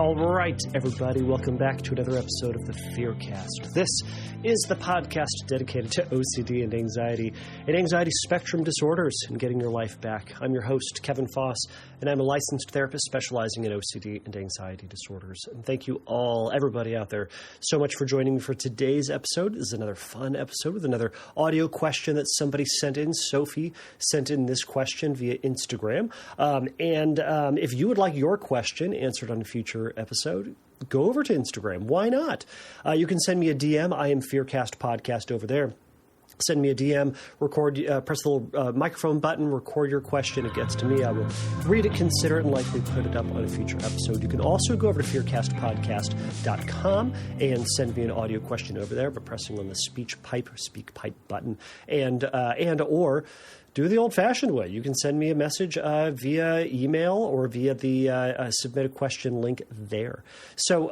All right, everybody, welcome back to another episode of the Fearcast. This is the podcast dedicated to OCD and anxiety spectrum disorders and getting your life back. I'm your host, Kevin Foss, and I'm a licensed therapist specializing in OCD and anxiety disorders. And thank you all, everybody out there, so much for joining me for today's episode. This is another fun episode with another audio question that somebody sent in. Sophi sent in this question via Instagram. If you would like your question answered on a future episode, go over to Instagram. Why not? You can send me a DM. I am Fearcast Podcast over there. Send me a DM, record, press the little microphone button, record your question. It gets to me. I will read it, consider it, and likely put it up on a future episode. You can also go over to fearcastpodcast.com and send me an audio question over there by pressing on the speak pipe button or do the old-fashioned way. You can send me a message via email or via the submit a question link there. So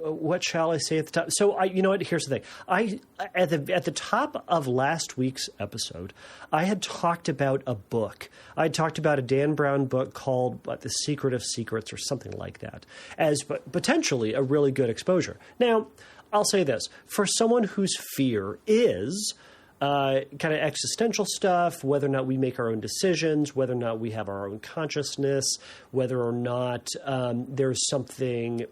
what shall I say at the top? So you know what? Here's the thing. At the top of last week's episode, I had talked about a book. I had talked about a Dan Brown book called The Secret of Secrets or something like that as potentially a really good exposure. Now, I'll say this. For someone whose fear is kind of existential stuff, whether or not we make our own decisions, whether or not we have our own consciousness, whether or not there's something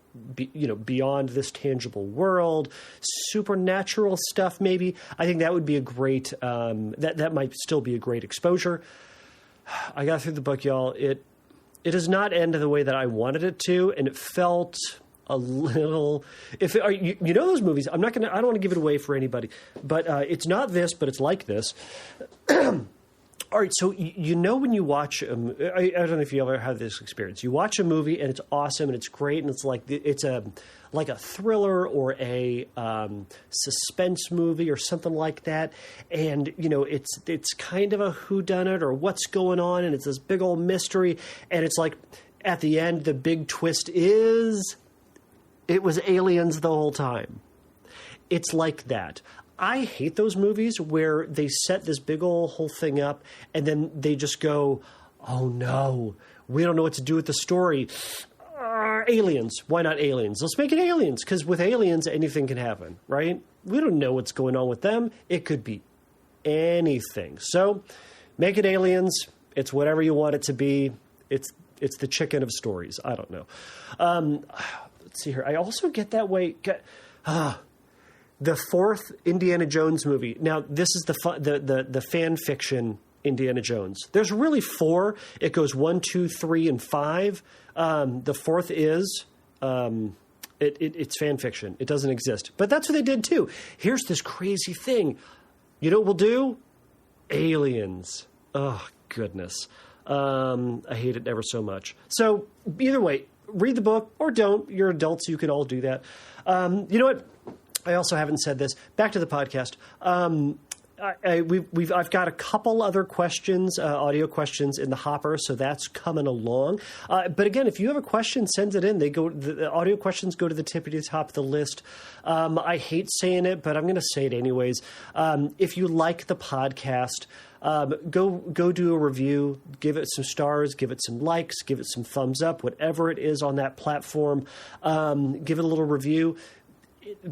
beyond this tangible world, supernatural stuff maybe. I think that would be a great that might still be a great exposure. I got through the book, y'all. It does not end the way that I wanted it to, and it felt a little, you know those movies. I don't want to give it away for anybody, but it's not this, but it's like this. All right, so you know when you watch, I don't know if you ever had this experience. You watch a movie and it's awesome and it's great and it's like a thriller or a suspense movie or something like that, and it's kind of a whodunit or what's going on, and it's this big old mystery, and it's like at the end the big twist is it was aliens the whole time. It's like that. I hate those movies where they set this big old whole thing up and then they just go, oh no, we don't know what to do with the story. Aliens. Why not aliens? Let's make it aliens, because with aliens, anything can happen, right? We don't know what's going on with them. It could be anything. So make it aliens. It's whatever you want it to be. It's the chicken of stories. I don't know. Let's see here. I also get that way. The fourth Indiana Jones movie. Now, this is the fan fiction Indiana Jones. There's really four. It goes 1, 2, 3, and 5. The fourth is it's fan fiction. It doesn't exist. But that's what they did too. Here's this crazy thing. You know what we'll do? Aliens. Oh goodness. I hate it ever so much. So either way, read the book or don't. You're adults. You can all do that. You know what? I also haven't said this. Back to the podcast. I've got a couple other questions, audio questions in the hopper, so that's coming along. But again, if you have a question, send it in. The audio questions go to the tippity top of the list. I hate saying it, but I'm going to say it anyways. If you like the podcast, go do a review, give it some stars, give it some likes, give it some thumbs up, whatever it is on that platform. Give it a little review.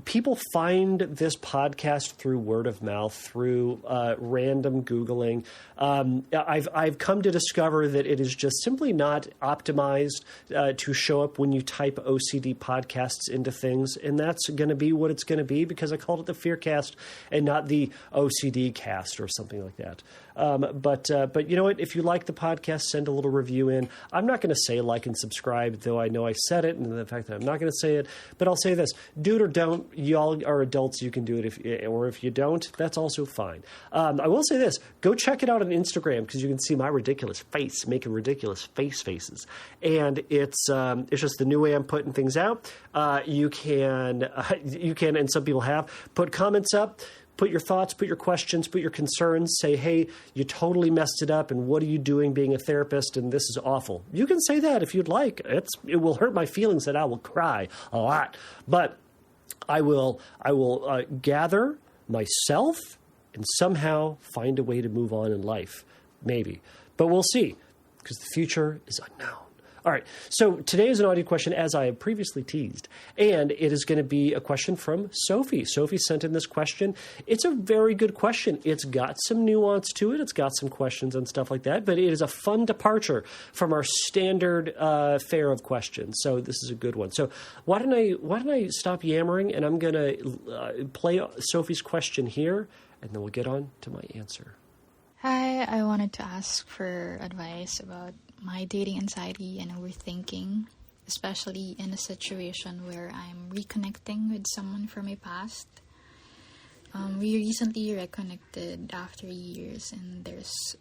People find this podcast through word of mouth, through random Googling. I've come to discover that it is just simply not optimized to show up when you type OCD podcasts into things, and that's going to be what it's going to be because I called it the Fearcast and not the OCD cast or something like that. But you know what? If you like the podcast, send a little review in. I'm not going to say like and subscribe, though I know I said it, and the fact that I'm not going to say it. But I'll say this: do it or don't. You all are adults. You can do it. If you don't, that's also fine. I will say this: go check it out on Instagram because you can see my ridiculous face making ridiculous faces, and it's just the new way I'm putting things out. You can, and some people have put comments up. Put your thoughts, put your questions, put your concerns, say, hey, you totally messed it up, and what are you doing being a therapist, and this is awful. You can say that if you'd like. It will hurt my feelings that I will cry a lot. But I will gather myself and somehow find a way to move on in life, maybe. But we'll see, because the future is unknown. All right. So today is an audio question, as I have previously teased, and it is going to be a question from Sophi. Sophi sent in this question. It's a very good question. It's got some nuance to it. It's got some questions and stuff like that, but it is a fun departure from our standard fare of questions. So this is a good one. So why don't I stop yammering, and I'm going to play Sophi's question here, and then we'll get on to my answer. Hi, I wanted to ask for advice about my dating anxiety and overthinking, especially in a situation where I'm reconnecting with someone from my past. We recently reconnected after years, and there's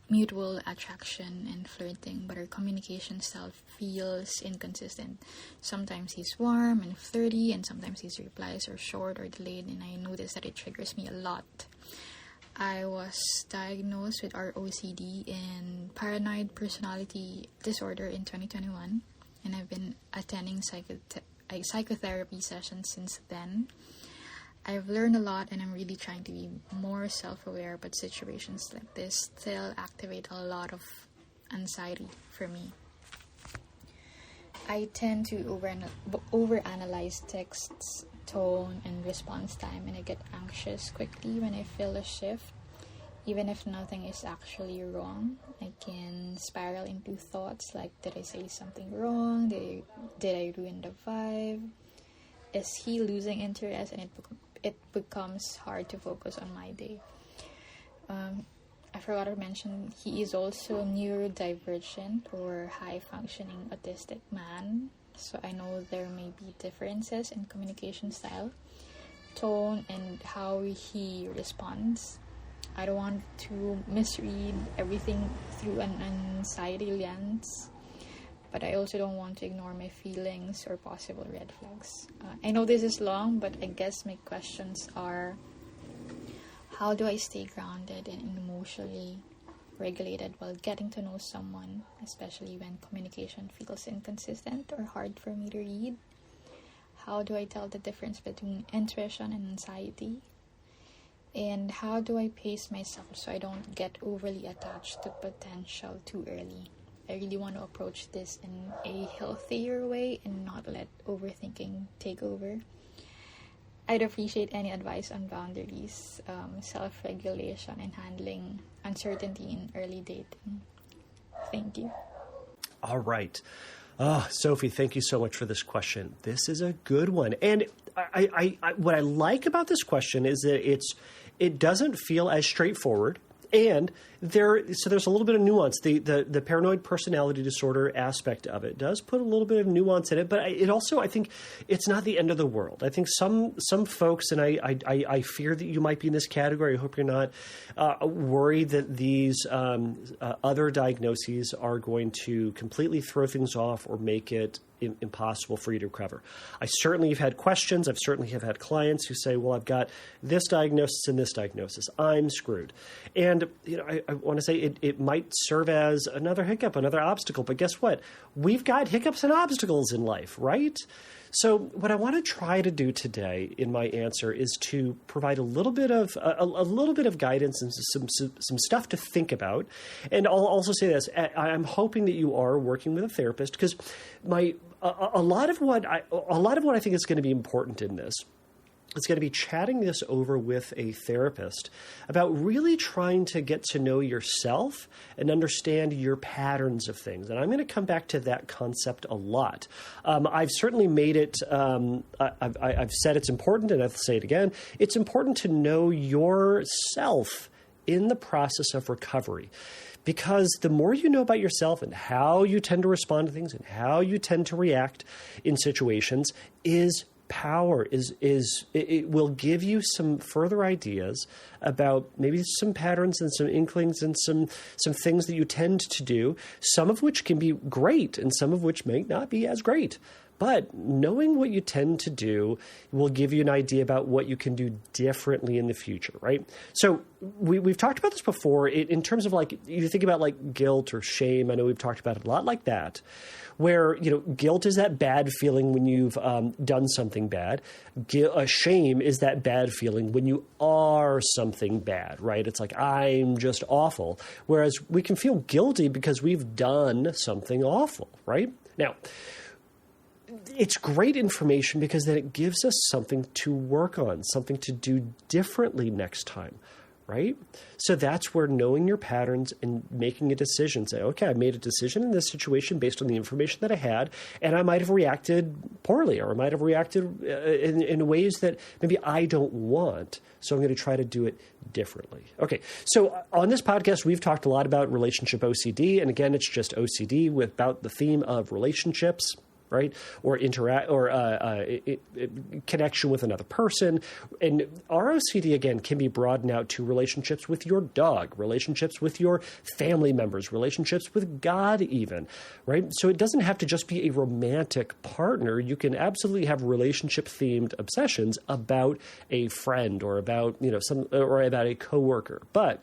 mutual attraction and flirting, but our communication style feels inconsistent. Sometimes he's warm and flirty, and sometimes his replies are short or delayed, and I notice that it triggers me a lot. I was diagnosed with ROCD and paranoid personality disorder in 2021, and I've been attending psychotherapy sessions since then. I've learned a lot, and I'm really trying to be more self-aware, but situations like this still activate a lot of anxiety for me. I tend to overanalyze texts, tone, and response time, and I get anxious quickly when I feel a shift. Even if nothing is actually wrong, I can spiral into thoughts like, did I say something wrong? Did I ruin the vibe? Is he losing interest? And it becomes hard to focus on my day. I forgot to mention, he is also neurodivergent or high-functioning autistic man. So I know there may be differences in communication style, tone, and how he responds. I don't want to misread everything through an anxiety lens, but I also don't want to ignore my feelings or possible red flags. I know this is long, but I guess my questions are: how do I stay grounded and emotionally regulated while getting to know someone, especially when communication feels inconsistent or hard for me to read? How do I tell the difference between intuition and anxiety? And how do I pace myself so I don't get overly attached to potential too early? I really want to approach this in a healthier way and not let overthinking take over. I'd appreciate any advice on boundaries, self-regulation, and handling uncertainty in early dating. Thank you. All right. Sophi, thank you so much for this question. This is a good one. And I what I like about this question is that it doesn't feel as straightforward. And there's a little bit of nuance. The paranoid personality disorder aspect of it does put a little bit of nuance in it, but it also, I think, it's not the end of the world. I think some folks, and I fear that you might be in this category. I hope you're not worried that these other diagnoses are going to completely throw things off or make it impossible for you to recover. I certainly have had questions. I've certainly have had clients who say, well, I've got this diagnosis and this diagnosis. I'm screwed. And I want to say it might serve as another hiccup, another obstacle. But guess what? We've got hiccups and obstacles in life, right? So what I want to try to do today in my answer is to provide a little bit of guidance and some stuff to think about. And I'll also say this: I'm hoping that you are working with a therapist, because a lot of what I think is going to be important in this, it's going to be chatting this over with a therapist about really trying to get to know yourself and understand your patterns of things. And I'm going to come back to that concept a lot. I've certainly made it, I've said it's important, and I'll say it again. It's important to know yourself in the process of recovery. Because the more you know about yourself and how you tend to respond to things and how you tend to react in situations is power. It will give you some further ideas about maybe some patterns and some inklings and some things that you tend to do, some of which can be great and some of which may not be as great. But knowing what you tend to do will give you an idea about what you can do differently in the future, right? So we've talked about this before in terms of like, you think about like guilt or shame. I know we've talked about it a lot like that, where, guilt is that bad feeling when you've done something bad. Shame is that bad feeling when you are something bad, right? It's like, I'm just awful. Whereas we can feel guilty because we've done something awful, right? Now, it's great information because then it gives us something to work on, something to do differently next time, right? So that's where knowing your patterns and making a decision, say, okay, I made a decision in this situation based on the information that I had, and I might have reacted poorly, or I might have reacted in ways that maybe I don't want. So I'm going to try to do it differently. Okay, so on this podcast, we've talked a lot about relationship OCD, and again, it's just OCD about the theme of relationships, right? Or connection with another person. And ROCD, again, can be broadened out to relationships with your dog, relationships with your family members, relationships with God even, right? So it doesn't have to just be a romantic partner. You can absolutely have relationship-themed obsessions about a friend or about, or about a coworker. But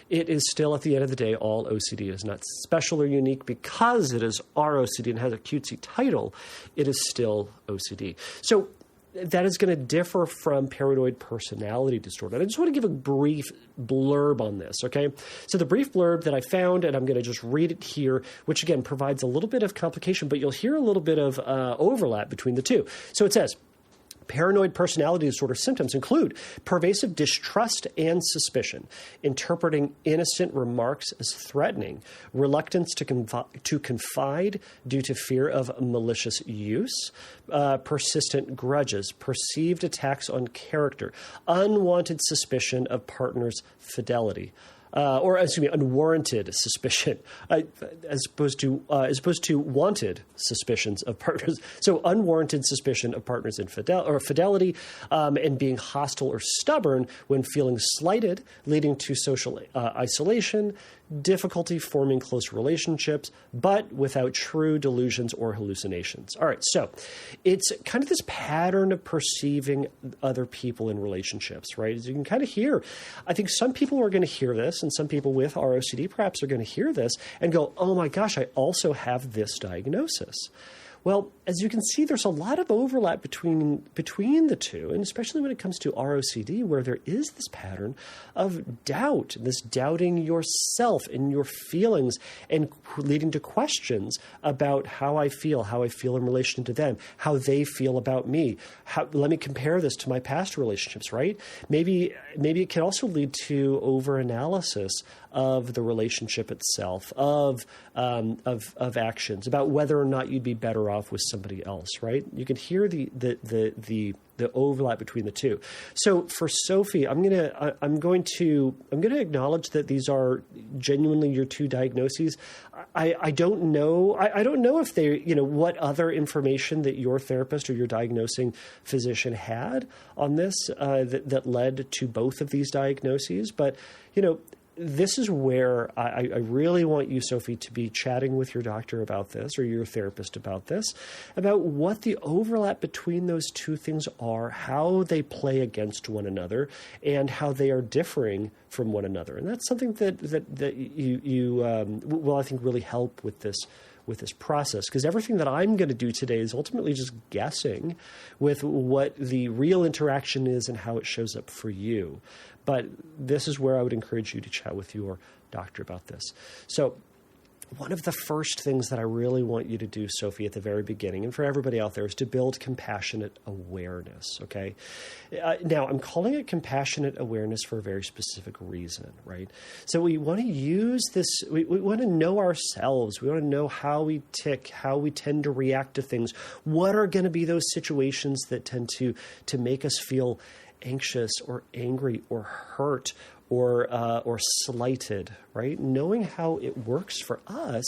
it is still, at the end of the day, all OCD. It is not special or unique because it is ROCD and has a cutesy title. It is still OCD. So that is going to differ from paranoid personality disorder. And I just want to give a brief blurb on this, okay? So the brief blurb that I found, and I'm going to just read it here, which again provides a little bit of complication, but you'll hear a little bit of overlap between the two. So it says, paranoid personality disorder symptoms include pervasive distrust and suspicion, interpreting innocent remarks as threatening, reluctance to confide due to fear of malicious use, persistent grudges, perceived attacks on character, unwanted suspicion of partner's fidelity. Unwarranted suspicion, as opposed to wanted suspicions of partners. So unwarranted suspicion of partners' fidelity, and being hostile or stubborn when feeling slighted, leading to social isolation, difficulty forming close relationships, but without true delusions or hallucinations. All right, so it's kind of this pattern of perceiving other people in relationships, right? As you can kind of hear, I think some people are going to hear this, and some people with ROCD perhaps are going to hear this and go, oh my gosh, I also have this diagnosis. Well, as you can see, there's a lot of overlap between the two, and especially when it comes to ROCD, where there is this pattern of doubt, this doubting yourself and your feelings, and leading to questions about how I feel in relation to them, how they feel about me. Let me compare this to my past relationships, right? Maybe it can also lead to overanalysis of the relationship itself, of actions, about whether or not you'd be better off with somebody else, right? You can hear the overlap between the two. So for Sophie, I'm going to acknowledge that these are genuinely your two diagnoses. I don't know. I don't know if they, what other information that your therapist or your diagnosing physician had on this that led to both of these diagnoses, but this is where I really want you, Sophie, to be chatting with your doctor about this, or your therapist about this, about what the overlap between those two things are, how they play against one another, and how they are differing from one another. And that's something that you will, I think, really help with this process, because everything that I'm going to do today is ultimately just guessing with what the real interaction is and how it shows up for you. But this is where I would encourage you to chat with your doctor about this. So one of the first things that I really want you to do, Sophie, at the very beginning, and for everybody out there, is to build compassionate awareness, okay? Now, I'm calling it compassionate awareness for a very specific reason, right? So we want to use this, we want to know ourselves. We want to know how we tick, how we tend to react to things. What are going to be those situations that tend to make us feel anxious or angry or hurt or slighted, right? Knowing how it works for us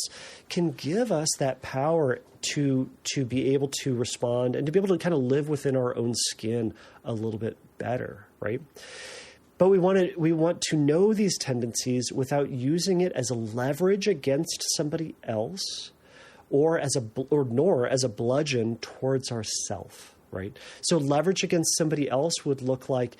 can give us that power to be able to respond and to be able to kind of live within our own skin a little bit better, right? But we want to know these tendencies without using it as a leverage against somebody else, or nor as a bludgeon towards ourself, right? So leverage against somebody else would look like,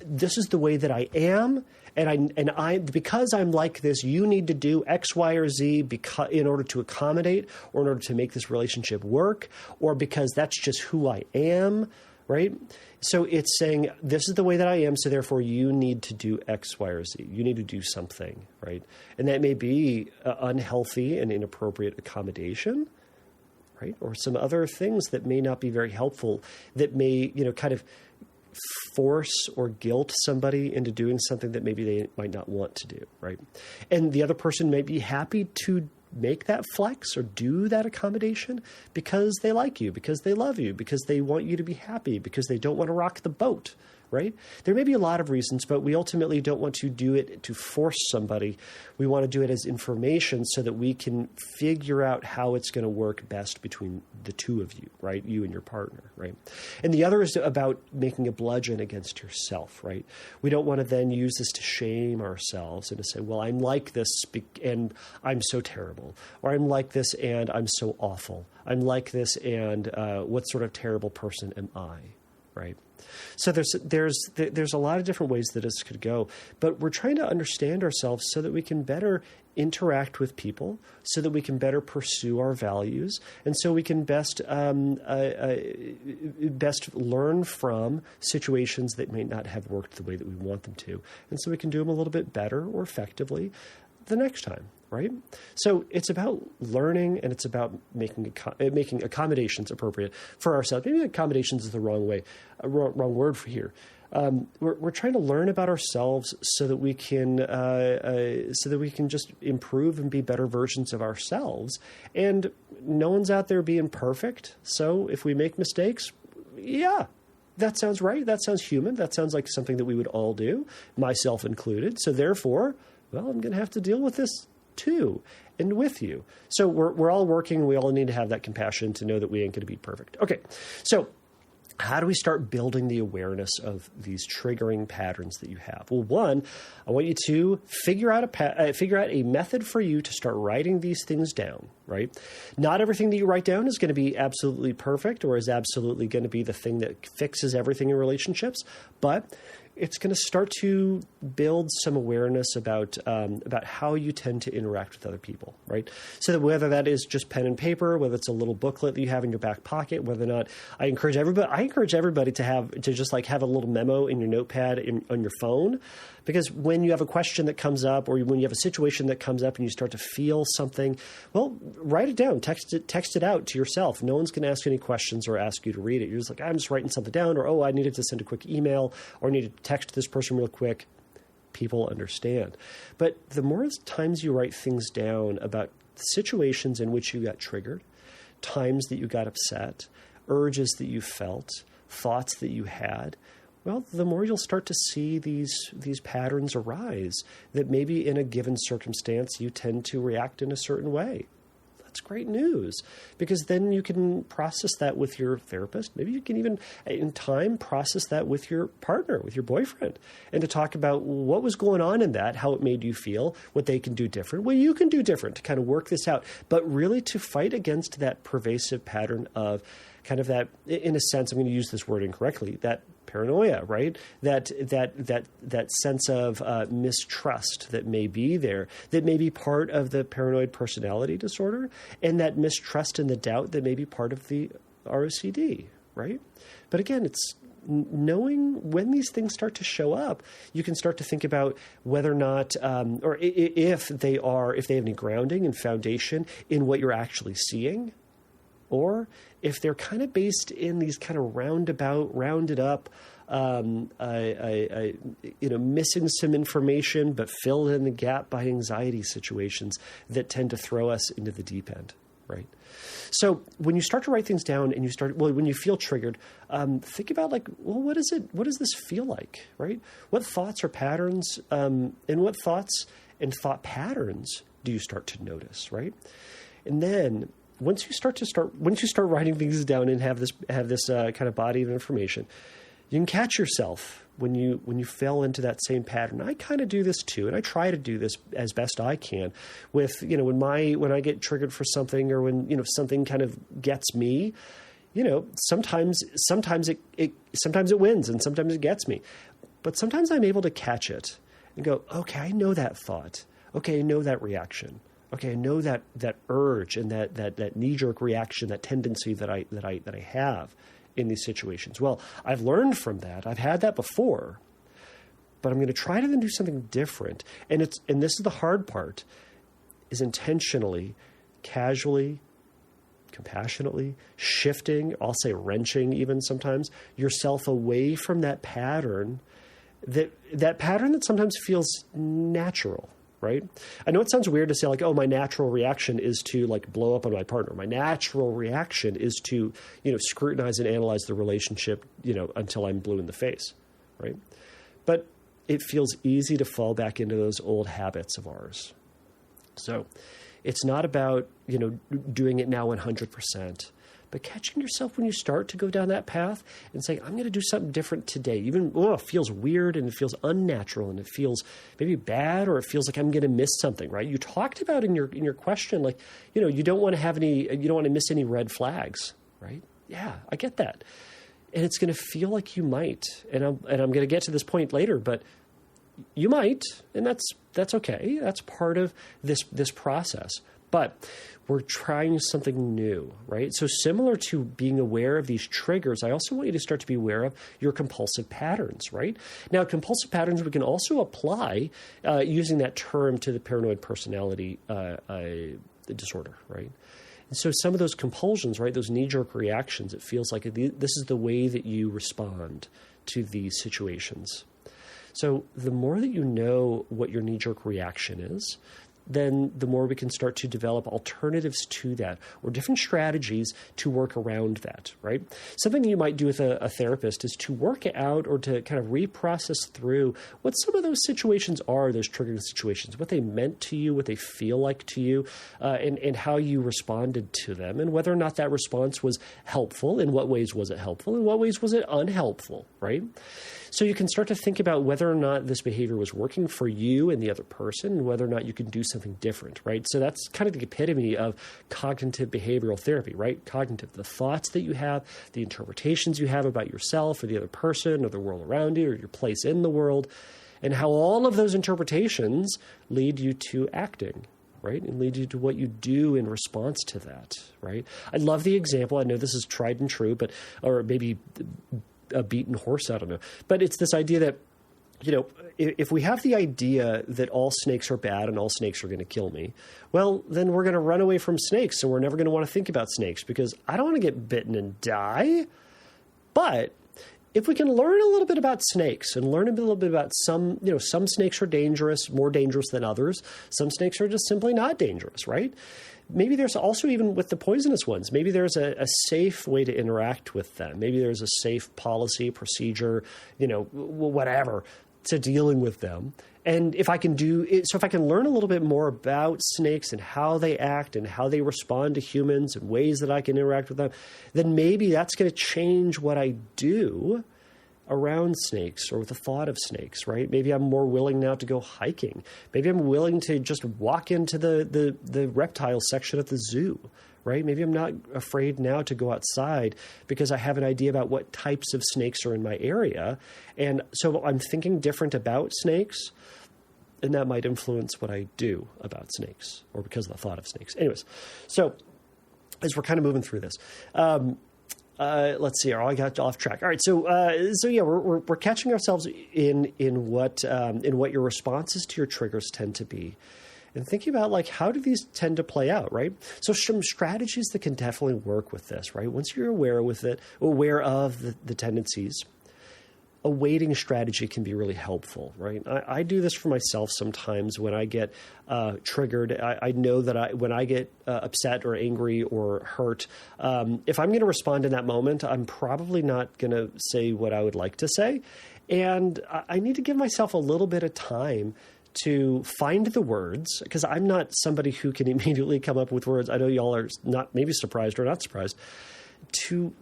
this is the way that I am, and I because I'm like this, you need to do X, Y, or Z in order to accommodate, or in order to make this relationship work, or because that's just who I am, right? So it's saying, this is the way that I am, so therefore you need to do X, Y, or Z. You need to do something, right? And that may be unhealthy and inappropriate accommodation, right? Or some other things that may not be very helpful, that may, kind of force or guilt somebody into doing something that maybe they might not want to do, right? And the other person may be happy to make that flex or do that accommodation because they like you, because they love you, because they want you to be happy, because they don't want to rock the boat, right? There may be a lot of reasons, but we ultimately don't want to do it to force somebody. We want to do it as information so that we can figure out how it's going to work best between the two of you, right? You and your partner, right? And the other is about making a bludgeon against yourself, right? We don't want to then use this to shame ourselves and to say, well, I'm like this and I'm so terrible, or I'm like this and I'm so awful. I'm like this and what sort of terrible person am I, right? So there's a lot of different ways that this could go, but we're trying to understand ourselves so that we can better interact with people, so that we can better pursue our values, and so we can best learn from situations that may not have worked the way that we want them to, and so we can do them a little bit better or effectively the next time, right? So it's about learning, and it's about making accommodations appropriate for ourselves. Maybe accommodations is the wrong word for here. We're trying to learn about ourselves so that we can just improve and be better versions of ourselves. And no one's out there being perfect. So if we make mistakes, yeah, that sounds right. That sounds human. That sounds like something that we would all do, myself included. So therefore, well, I'm going to have to deal with this too, and with you. So we're all working. We all need to have that compassion to know that we ain't going to be perfect. Okay, so how do we start building the awareness of these triggering patterns that you have? Well, one, I want you to figure out a method for you to start writing these things down, right? Not everything that you write down is going to be absolutely perfect or is absolutely going to be the thing that fixes everything in relationships, but it's going to start to build some awareness about how you tend to interact with other people, right? So that whether that is just pen and paper, whether it's a little booklet that you have in your back pocket, whether or not I encourage everybody to have a little memo in your notepad on your phone, because when you have a question that comes up, or when you have a situation that comes up and you start to feel something, well, write it down, text it out to yourself. No one's going to ask you any questions or ask you to read it. You're just like, I'm just writing something down, or, oh, I needed to send a quick email, or I needed to text this person real quick. People understand. But the more times you write things down about situations in which you got triggered, times that you got upset, urges that you felt, thoughts that you had, well, the more you'll start to see these patterns arise that maybe in a given circumstance you tend to react in a certain way. That's great news, because then you can process that with your therapist. Maybe you can even, in time, process that with your partner, with your boyfriend, and to talk about what was going on in that, how it made you feel, what they can do different, what you can do different to kind of work this out, but really to fight against that pervasive pattern of kind of that, in a sense, I'm going to use this word incorrectly, that paranoia, right? That sense of mistrust that may be there, that may be part of the paranoid personality disorder, and that mistrust and the doubt that may be part of the ROCD, right? But again, it's knowing when these things start to show up, you can start to think about whether or not, or if they have any grounding and foundation in what you're actually seeing, or if they're kind of based in these kind of rounded up, missing some information, but filled in the gap by anxiety situations that tend to throw us into the deep end, right? So when you start to write things down and when you feel triggered, think about what does this feel like, right? What thoughts or patterns, and what thoughts and thought patterns do you start to notice, right? And then once you start writing things down and have this kind of body of information, you can catch yourself when you fell into that same pattern. I kind of do this too, and I try to do this as best I can with, when I get triggered for something, or when, something kind of gets me, sometimes it wins and sometimes it gets me. But sometimes I'm able to catch it and go, okay, I know that thought. Okay, I know that reaction. Okay, I know that urge and that knee-jerk reaction, that tendency that I have in these situations. Well, I've learned from that. I've had that before, but I'm going to try to then do something different. And this is the hard part, is intentionally, casually, compassionately shifting, I'll say wrenching even sometimes, yourself away from that pattern, that pattern that sometimes feels natural. Right? I know it sounds weird to say like, oh, my natural reaction is to like blow up on my partner. My natural reaction is to, scrutinize and analyze the relationship, until I'm blue in the face. Right? But it feels easy to fall back into those old habits of ours. So it's not about, doing it now 100%. But catching yourself when you start to go down that path and saying, I'm going to do something different today. Even, it feels weird and it feels unnatural and it feels maybe bad, or it feels like I'm going to miss something, right? You talked about in your question, like, you don't want to miss any red flags, right? Yeah, I get that. And it's going to feel like you might. And I'm going to get to this point later, but you might, and that's okay. That's part of this process. But we're trying something new, right? So similar to being aware of these triggers, I also want you to start to be aware of your compulsive patterns, right? Now, compulsive patterns we can also apply using that term to the paranoid personality disorder, right? And so some of those compulsions, right, those knee-jerk reactions, it feels like this is the way that you respond to these situations. So the more that you know what your knee-jerk reaction is, then the more we can start to develop alternatives to that, or different strategies to work around that, right? Something you might do with a therapist is to work out, or to kind of reprocess through what some of those situations are, those triggering situations, what they meant to you, what they feel like to you, and how you responded to them, and whether or not that response was helpful. In what ways was it helpful? In what ways was it unhelpful, right? So you can start to think about whether or not this behavior was working for you and the other person, and whether or not you can do something different, right? So that's kind of the epitome of cognitive behavioral therapy, right? Cognitive, the thoughts that you have, the interpretations you have about yourself or the other person or the world around you or your place in the world, and how all of those interpretations lead you to acting, right? And lead you to what you do in response to that, right? I love the example. I know this is tried and true, or maybe a beaten horse, I don't know. But it's this idea that, if we have the idea that all snakes are bad and all snakes are going to kill me, well, then we're going to run away from snakes, and we're never going to want to think about snakes, because I don't want to get bitten and die. But if we can learn a little bit about snakes and learn a little bit about some snakes are dangerous, more dangerous than others. Some snakes are just simply not dangerous, right? Maybe there's also, even with the poisonous ones, maybe there's a safe way to interact with them. Maybe there's a safe policy, procedure, whatever, to dealing with them. And if I can learn a little bit more about snakes and how they act and how they respond to humans and ways that I can interact with them, then maybe that's going to change what I do around snakes, or with the thought of snakes, right? Maybe I'm more willing now to go hiking. Maybe I'm willing to just walk into the reptile section at the zoo, right? Maybe I'm not afraid now to go outside because I have an idea about what types of snakes are in my area. And so I'm thinking different about snakes, and that might influence what I do about snakes, or because of the thought of snakes. Anyways, so as we're kind of moving through this, let's see. I got off track. All right. So yeah, we're catching ourselves in what your responses to your triggers tend to be, and thinking about like, how do these tend to play out, right? So some strategies that can definitely work with this, right? Once you're aware of the tendencies, a waiting strategy can be really helpful, right? I do this for myself sometimes when I get triggered. I know that when I get upset or angry or hurt, if I'm going to respond in that moment, I'm probably not going to say what I would like to say. And I need to give myself a little bit of time to find the words, because I'm not somebody who can immediately come up with words. I know y'all are not maybe surprised or not surprised. to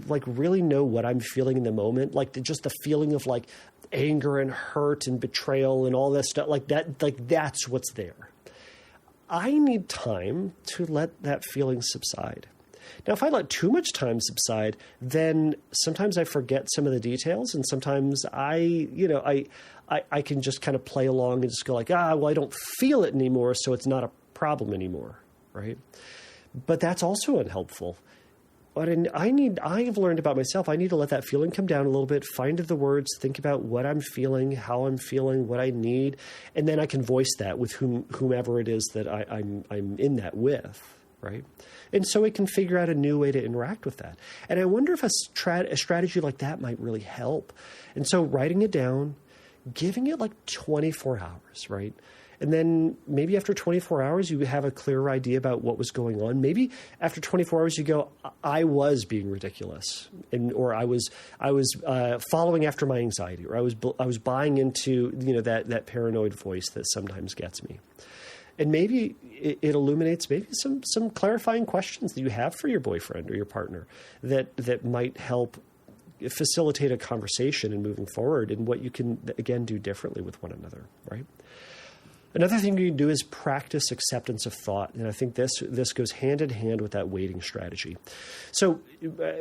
like really know what I'm feeling in the moment, like just the feeling of like anger and hurt and betrayal and all this stuff like that, like that's what's there. I need time to let that feeling subside. Now, if I let too much time subside, then sometimes I forget some of the details, and sometimes I can just kind of play along and just go like, well, I don't feel it anymore, so it's not a problem anymore, right? But that's also unhelpful. But I've learned about myself, I need to let that feeling come down a little bit, find the words, think about what I'm feeling, how I'm feeling, what I need, and then I can voice that with whomever it is that I'm in that with, right? And so we can figure out a new way to interact with that. And I wonder if a strategy like that might really help. And so writing it down, giving it like 24 hours, right? And then maybe after 24 hours, you have a clearer idea about what was going on. Maybe after 24 hours, you go, I was being ridiculous, or I was following after my anxiety, or I was buying into that paranoid voice that sometimes gets me. And maybe it illuminates maybe some clarifying questions that you have for your boyfriend or your partner that might help facilitate a conversation and moving forward and what you can, again, do differently with one another, right? Another thing you can do is practice acceptance of thought. And I think this goes hand in hand with that waiting strategy. So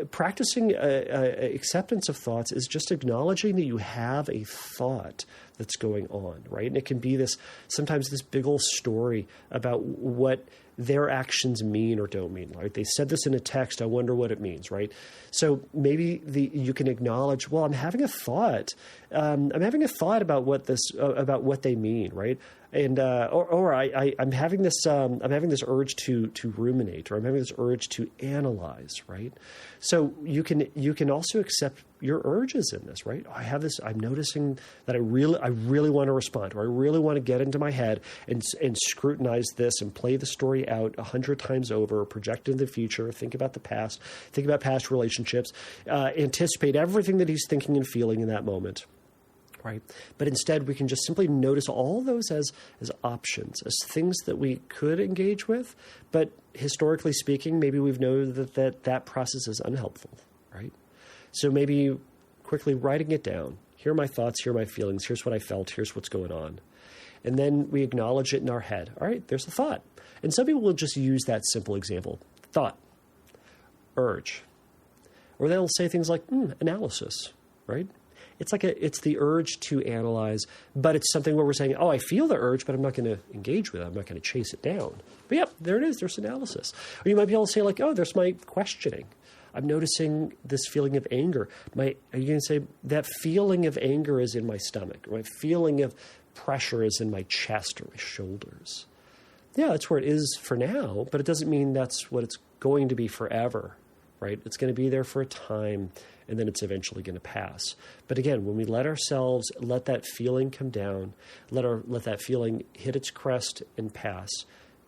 practicing acceptance of thoughts is just acknowledging that you have a thought that's going on, right? And it can be sometimes this big old story about what their actions mean or don't mean, right? They said this in a text. I wonder what it means, right? So maybe you can acknowledge, well, I'm having a thought. I'm having a thought about what they mean, right? And I'm having this urge to ruminate, or I'm having this urge to analyze, right? So you can also accept your urges in this, right? I'm noticing that I really want to respond, or I really want to get into my head and scrutinize this and play the story out 100 times over, project into the future, think about the past, think about past relationships, anticipate everything that he's thinking and feeling in that moment. Right. But instead, we can just simply notice all those as options, as things that we could engage with. But historically speaking, maybe we've known that process is unhelpful. Right. So maybe quickly writing it down. Here are my thoughts. Here are my feelings. Here's what I felt. Here's what's going on. And then we acknowledge it in our head. All right, there's a thought. And some people will just use that simple example. Thought, urge. Or they'll say things like analysis. Right. It's the urge to analyze, but it's something where we're saying, oh, I feel the urge, but I'm not going to engage with it. I'm not going to chase it down. But yep, there it is. There's analysis. Or you might be able to say like, oh, there's my questioning. I'm noticing this feeling of anger. Are you going to say that feeling of anger is in my stomach? Or my feeling of pressure is in my chest or my shoulders? Yeah, that's where it is for now, but it doesn't mean that's what it's going to be forever, right? It's going to be there for a time, and then it's eventually going to pass. But again, when we let that feeling come down, let that feeling hit its crest and pass,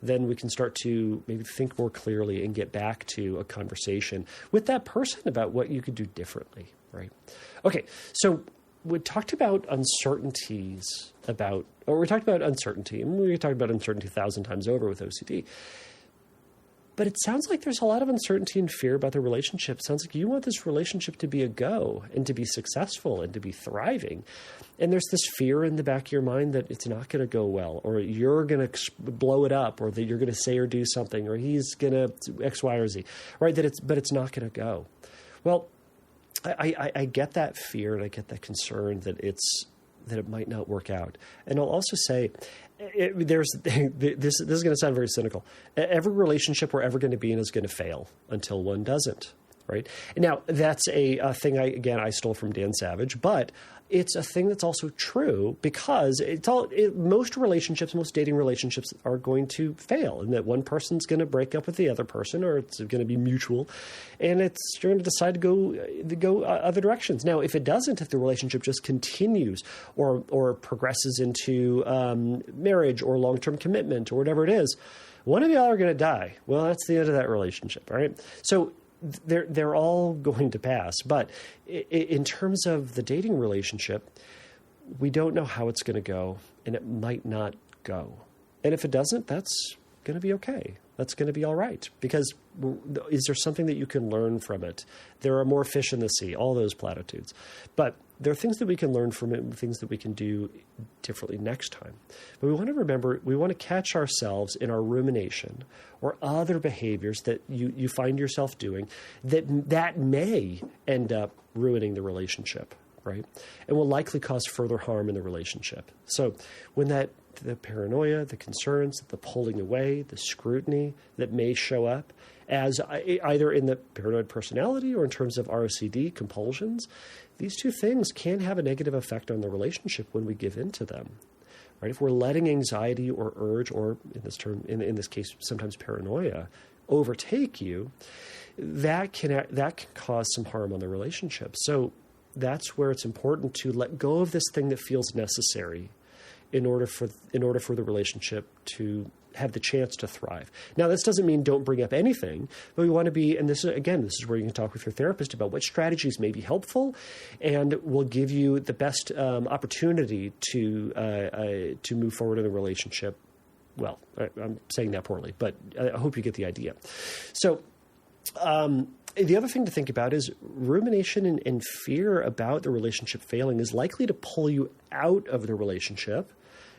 then we can start to maybe think more clearly and get back to a conversation with that person about what you could do differently, right? Okay, so we talked about uncertainty, and we talked about uncertainty 1,000 times over with OCD. But it sounds like there's a lot of uncertainty and fear about the relationship. It sounds like you want this relationship to be a go and to be successful and to be thriving. And there's this fear in the back of your mind that it's not going to go well, or you're going to blow it up, or that you're going to say or do something, or he's going to X, Y, or Z, right? But it's not going to go. Well, I get that fear and I get that concern that it might not work out. And I'll also say, this is going to sound very cynical. Every relationship we're ever going to be in is going to fail until one doesn't, right? And now that's a thing I stole from Dan Savage, but it's a thing that's also true because most dating relationships are going to fail, and that one person's going to break up with the other person, or it's going to be mutual, and you're going to decide to go other directions. Now, if it doesn't, if the relationship just continues or progresses into marriage or long-term commitment or whatever it is, one of y'all are going to die. Well, that's the end of that relationship, all right? So they're all going to pass. But in terms of the dating relationship, we don't know how it's going to go, and it might not go. And if it doesn't, that's going to be okay. That's going to be all right, because is there something that you can learn from it? There are more fish in the sea, all those platitudes. But there are things that we can learn from it and things that we can do differently next time. But we want to remember, we want to catch ourselves in our rumination or other behaviors that you find yourself doing that may end up ruining the relationship, right? And will likely cause further harm in the relationship. So when the paranoia, the concerns, the pulling away, the scrutiny that may show up as either in the paranoid personality or in terms of ROCD compulsions, these two things can have a negative effect on the relationship when we give in to them. Right? If we're letting anxiety or urge, or in this case, sometimes paranoia, overtake you, that can cause some harm on the relationship. So that's where it's important to let go of this thing that feels necessary in order for the relationship to have the chance to thrive. Now, this doesn't mean don't bring up anything, but we want to be, and this is where you can talk with your therapist about what strategies may be helpful and will give you the best opportunity to move forward in the relationship. Well, I'm saying that poorly, but I hope you get the idea. So, the other thing to think about is rumination and fear about the relationship failing is likely to pull you out of the relationship,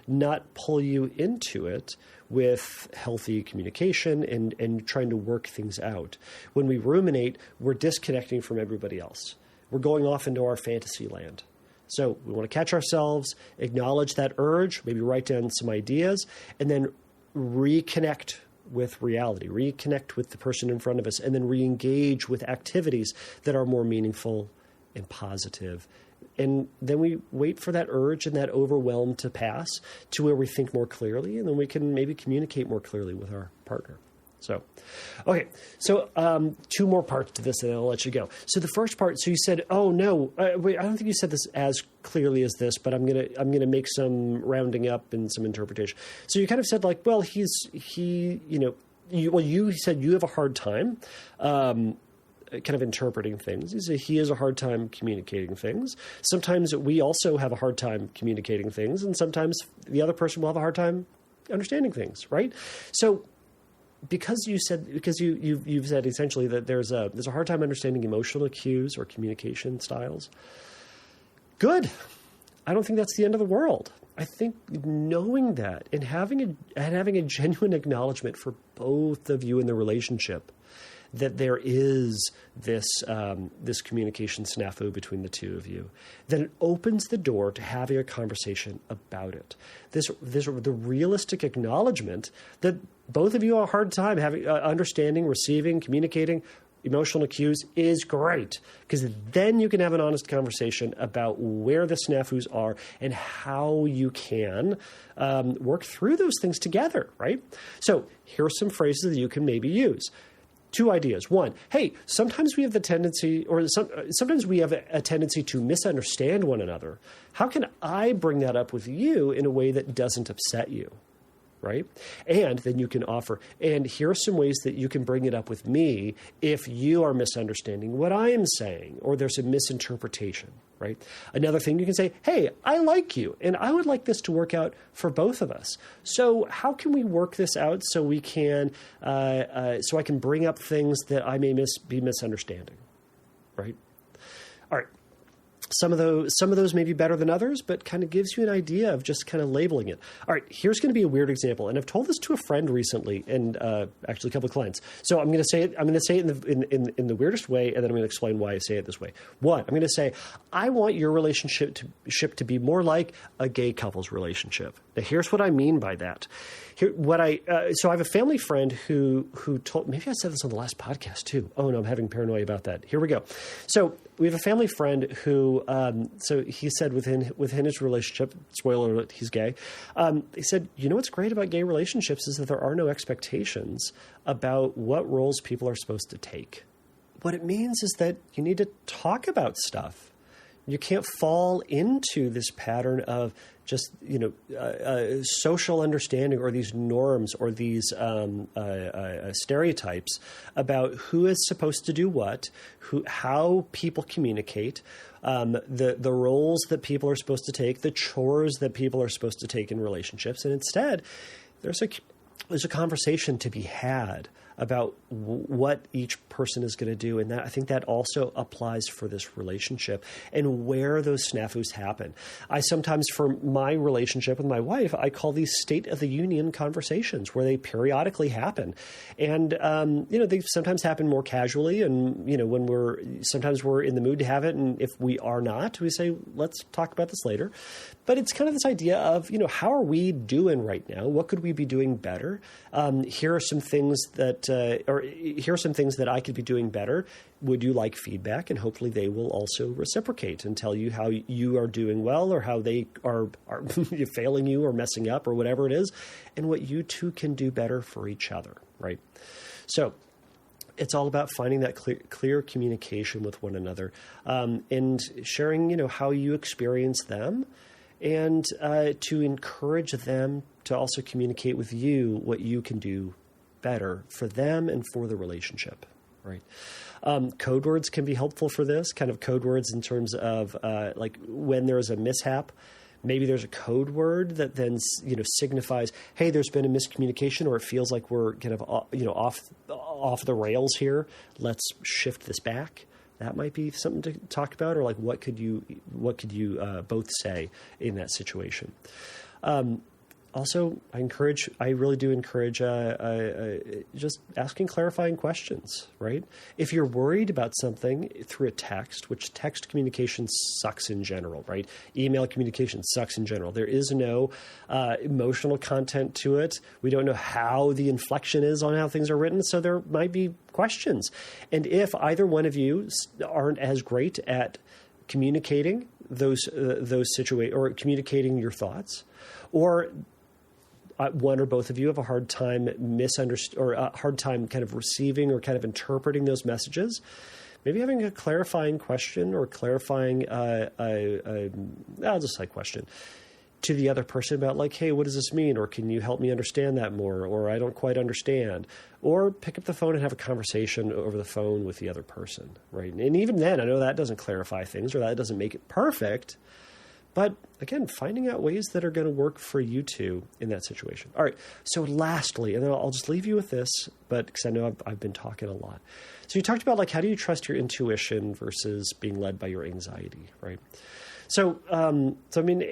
not pull you into it with healthy communication and trying to work things out. When we ruminate, we're disconnecting from everybody else. We're going off into our fantasy land. So we want to catch ourselves, acknowledge that urge, maybe write down some ideas, and then reconnect with reality, reconnect with the person in front of us, and then re-engage with activities that are more meaningful and positive. And then we wait for that urge and that overwhelm to pass to where we think more clearly, and then we can maybe communicate more clearly with our partner. So, okay. So, two more parts to this, and then I'll let you go. So the first part, so you said, "Oh no, wait, I don't think you said this as clearly as this, but I'm gonna make some rounding up and some interpretation." So you kind of said like, "Well, you said you have a hard time." Kind of interpreting things. He has a hard time communicating things. Sometimes we also have a hard time communicating things, and sometimes the other person will have a hard time understanding things, right? So because you've said essentially that there's a hard time understanding emotional cues or communication styles. Good. I don't think that's the end of the world. I think knowing that and having a genuine acknowledgement for both of you in the relationship that there is this communication snafu between the two of you, then it opens the door to having a conversation about it. The realistic acknowledgement that both of you have a hard time having understanding, receiving, communicating emotional cues is great, because then you can have an honest conversation about where the snafus are and how you can work through those things together, right? So here are some phrases that you can maybe use. Two ideas. One, hey, sometimes we have sometimes we have a tendency to misunderstand one another. How can I bring that up with you in a way that doesn't upset you? Right? And then you can offer, and here are some ways that you can bring it up with me if you are misunderstanding what I am saying, or there's a misinterpretation, right? Another thing you can say, hey, I like you, and I would like this to work out for both of us. So how can we work this out so we can, so I can bring up things that I may be misunderstanding, right? All right. Some of those may be better than others, but kind of gives you an idea of just kind of labeling it. All right, here's going to be a weird example, and I've told this to a friend recently, and actually a couple of clients. So I'm going to say it. I'm going to say it in the weirdest way, and then I'm going to explain why I say it this way. One, I'm going to say, I want your relationship to be more like a gay couple's relationship. Now, here's what I mean by that. So I have a family friend who told, maybe I said this on the last podcast too. Oh no, I'm having paranoia about that. Here we go. So we have a family friend who, so he said within his relationship, spoiler alert, he's gay. He said, you know what's great about gay relationships is that there are no expectations about what roles people are supposed to take. What it means is that you need to talk about stuff. You can't fall into this pattern of just, social understanding or these norms or these stereotypes about who is supposed to do what, how people communicate, the roles that people are supposed to take, the chores that people are supposed to take in relationships. And instead, there's there's a conversation to be had about what each person is going to do. And that, I think that also applies for this relationship and where those snafus happen. I sometimes, for my relationship with my wife, I call these State of the Union conversations where they periodically happen. And, they sometimes happen more casually. And, sometimes we're in the mood to have it. And if we are not, we say, let's talk about this later. But it's kind of this idea of, how are we doing right now? What could we be doing better? Here are some things that here are some things that I could be doing better. Would you like feedback? And hopefully they will also reciprocate and tell you how you are doing well or how they are failing you or messing up or whatever it is, and what you two can do better for each other, right? So it's all about finding that clear communication with one another, and sharing, how you experience them, and to encourage them to also communicate with you what you can do better for them and for the relationship, right? Code words can be helpful for this, kind of code words in terms of like when there's a mishap, maybe there's a code word that then, signifies, hey, there's been a miscommunication, or it feels like we're kind of, off the rails here. Let's shift this back. That might be something to talk about, or like what could you both say in that situation. Also, I really do encourage just asking clarifying questions, right? If you're worried about something through a text, which text communication sucks in general, right? Email communication sucks in general. There is no emotional content to it. We don't know how the inflection is on how things are written, so there might be questions. And if either one of you aren't as great at communicating those situations or communicating your thoughts, or one or both of you have a hard time or a hard time kind of receiving or kind of interpreting those messages, maybe having a clarifying question or clarifying, I'll just say question to the other person about like, hey, what does this mean? Or can you help me understand that more? Or I don't quite understand. Or pick up the phone and have a conversation over the phone with the other person, right? And even then, I know that doesn't clarify things or that doesn't make it perfect. But again, finding out ways that are going to work for you two in that situation. All right. So lastly, and then I'll just leave you with this, but because I know I've been talking a lot. So you talked about like, how do you trust your intuition versus being led by your anxiety, right? So I mean,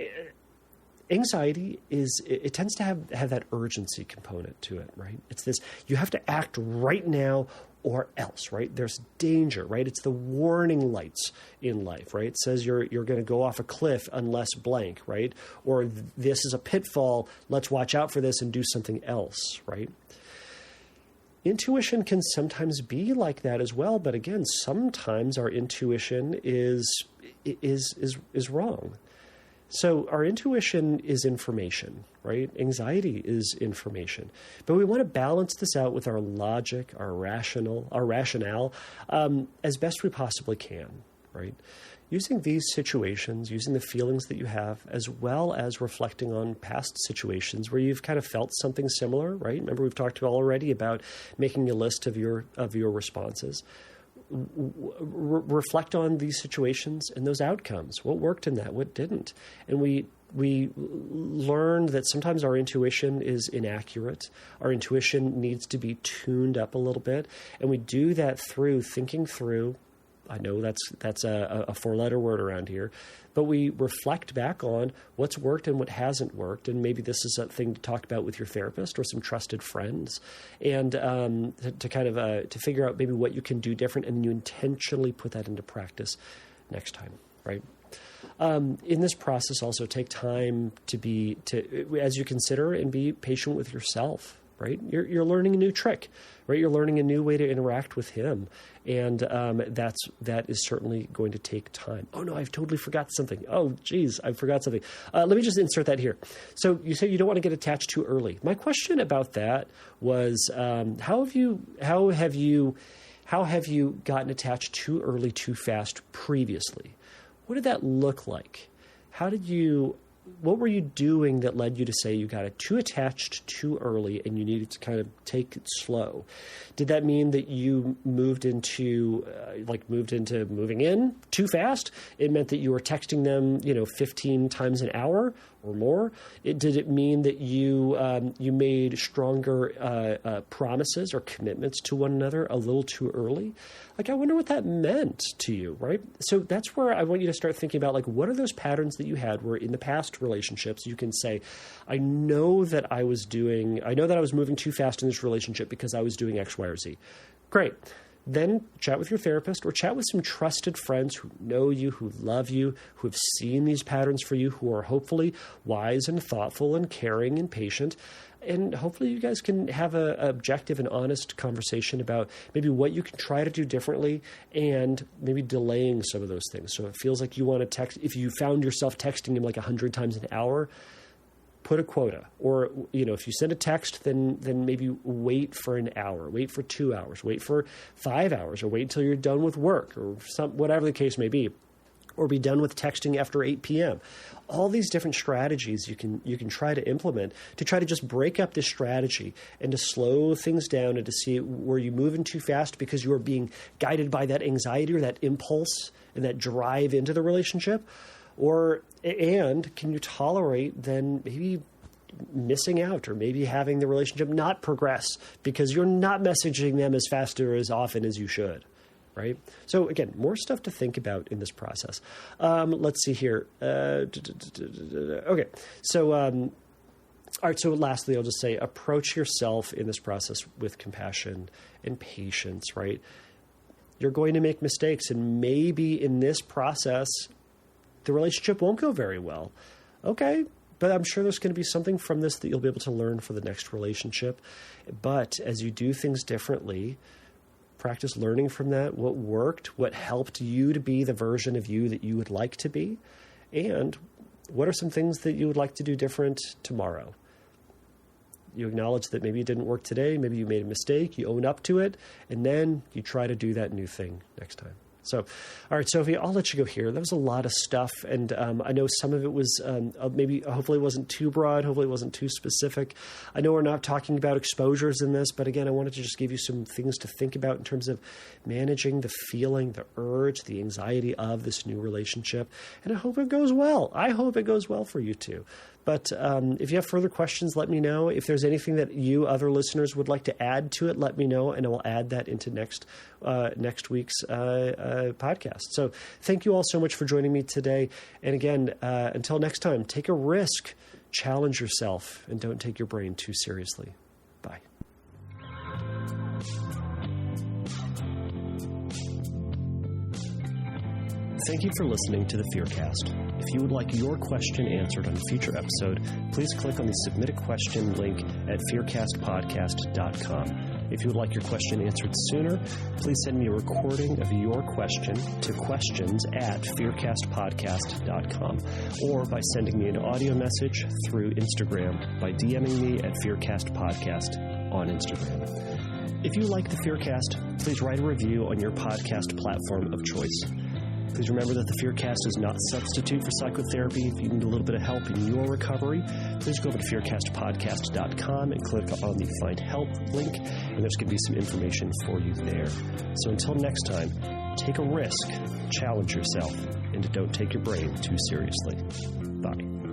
anxiety it tends to have that urgency component to it, right? It's this, you have to act right now or else, right? There's danger, right? It's the warning lights in life, right? It says you're going to go off a cliff unless blank, right? Or this is a pitfall. Let's watch out for this and do something else, right? Intuition can sometimes be like that as well, but again, sometimes our intuition is wrong. So our intuition is information, right? Anxiety is information. But we want to balance this out with our logic, our rationale, as best we possibly can, right? Using these situations, using the feelings that you have, as well as reflecting on past situations where you've kind of felt something similar, right? Remember, we've talked already about making a list of your responses. Reflect on these situations and those outcomes. What worked in that? What didn't? And we learned that sometimes our intuition is inaccurate. Our intuition needs to be tuned up a little bit. And we do that through thinking through. I know that's a four-letter word around here, but we reflect back on what's worked and what hasn't worked, and maybe this is a thing to talk about with your therapist or some trusted friends, and to kind of to figure out maybe what you can do different, and you intentionally put that into practice next time, right? In this process, also take time as you consider and be patient with yourself. Right, you're learning a new trick, right? You're learning a new way to interact with him, and that is certainly going to take time. Oh no, I've totally forgot something. Oh geez, I forgot something. Let me just insert that here. So you said you don't want to get attached too early. My question about that was, how have you gotten attached too early, too fast previously? What did that look like? How did you what were you doing that led you to say you got it too attached too early and you needed to kind of take it slow? Did that mean that you moved into moving in too fast? It meant that you were texting them, 15 times an hour or more? Did it mean that you made stronger promises or commitments to one another a little too early? I wonder what that meant to you, right? So that's where I want you to start thinking about, what are those patterns that you had where in the past relationships you can say, I know that I was moving too fast in this relationship because I was doing X, Y, or Z. Great. Then chat with your therapist or chat with some trusted friends who know you, who love you, who have seen these patterns for you, who are hopefully wise and thoughtful and caring and patient. And hopefully you guys can have an objective and honest conversation about maybe what you can try to do differently and maybe delaying some of those things. So it feels like you want to text. If you found yourself texting him 100 times an hour, put a quota. Or, if you send a text, then maybe wait for an hour, wait for 2 hours, wait for 5 hours, or wait until you're done with work or whatever the case may be. Or be done with texting after 8 p.m. All these different strategies you can try to implement to try to just break up this strategy and to slow things down and to see where you moving too fast because you are being guided by that anxiety or that impulse and that drive into the relationship. And can you tolerate then maybe missing out or maybe having the relationship not progress because you're not messaging them as fast or as often as you should? Right? So again, more stuff to think about in this process. Let's see here. Okay. So, all right. So lastly, I'll just say approach yourself in this process with compassion and patience, right? You're going to make mistakes, and maybe in this process, the relationship won't go very well. Okay. But I'm sure there's going to be something from this that you'll be able to learn for the next relationship. But as you do things differently, practice learning from that, what worked, what helped you to be the version of you that you would like to be, and what are some things that you would like to do different tomorrow. You acknowledge that maybe it didn't work today, maybe you made a mistake, you own up to it, and then you try to do that new thing next time. So, all right, Sophie, I'll let you go here. That was a lot of stuff, and I know some of it was hopefully it wasn't too broad, hopefully it wasn't too specific. I know we're not talking about exposures in this, but again, I wanted to just give you some things to think about in terms of managing the feeling, the urge, the anxiety of this new relationship, and I hope it goes well. I hope it goes well for you too. But if you have further questions, let me know. If there's anything that you other listeners would like to add to it, let me know, and I will add that into next week's podcast. So thank you all so much for joining me today. And again, until next time, take a risk, challenge yourself, and don't take your brain too seriously. Bye. Thank you for listening to the Fearcast. If you would like your question answered on a future episode, please click on the Submit a Question link at fearcastpodcast.com. If you would like your question answered sooner, please send me a recording of your question to questions@fearcastpodcast.com or by sending me an audio message through Instagram by DMing me at fearcastpodcast on Instagram. If you like the Fearcast, please write a review on your podcast platform of choice. Please remember that the Fearcast is not a substitute for psychotherapy. If you need a little bit of help in your recovery, please go over to fearcastpodcast.com and click on the Find Help link, and there's going to be some information for you there. So until next time, take a risk, challenge yourself, and don't take your brain too seriously. Bye.